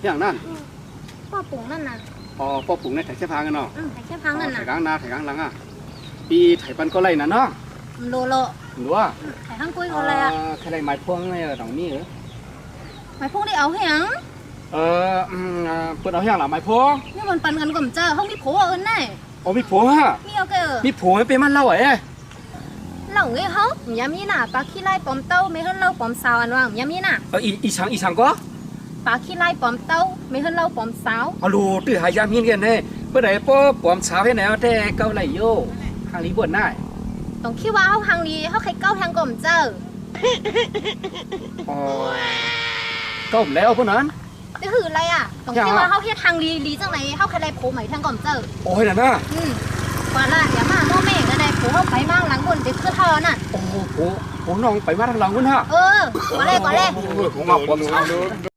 อย่างนั้น ป้อปุ๋งนั่นน่ะ อ๋อปอปรุงในไถเสพางกันเนาะ แต่แค่พังนั่น ไถ น่ะ กลางนาไถกลางหลังอ่ะปีไถปันก็ไล่น่ะเนาะ โลโล หรือว่า แต่ทั้งกุ้ยเขาอะไรอ่ะ ใครได้ไม้พวงไงตรงนี้เหรอ หมายพวกได้เอาให้ยัง เปิดเอาอย่างหล่ะไม้พวง นี่มันปันกันก่อมเจ้าเขามีโผล่เอิญแน่ โอ้มีผัวฮะ มีเอาเกอ มีผัวไม่เป็นมันเล่าไอ้ เหล่าเงี้ยเขาอย่ามีน่ะปลาขี้ไล่ปอมเต้าไม่ให้เล่าปอมสาวอันว่างอย่ามีน่ะ อีฉังก็ ปลาขี้ไล่ปอมเต้าไม่ให้เล่าปอมสาว เอาลูตื้อหายามหินกันแน่เพื่อไหนป้อปอมสาวให้แนวแต่เกาไหลโยทางนี้บวชได้ ต้องคิดว่าเขาทางนี้เขาใครเก้าทางก่อมเจ้า อ๋อก็แล้วพวกนั้น นี่คืออะไรอ่ะต้องคิดว่าเขาแค่ทางลีจังไหนเขาใครได้โผล่ใหม่ทางก่อมเจ้า โอ้ยน่ะนะ กว่าละอย่ามาโม่แม่ก็ได้โผล่เข้าไปมั่งหลังคนจะขึ้นเท่าน่ะ โอ้โหน้องไปมาทางหลังคุณฮะ กว่าเลย ผมมาปอมสาว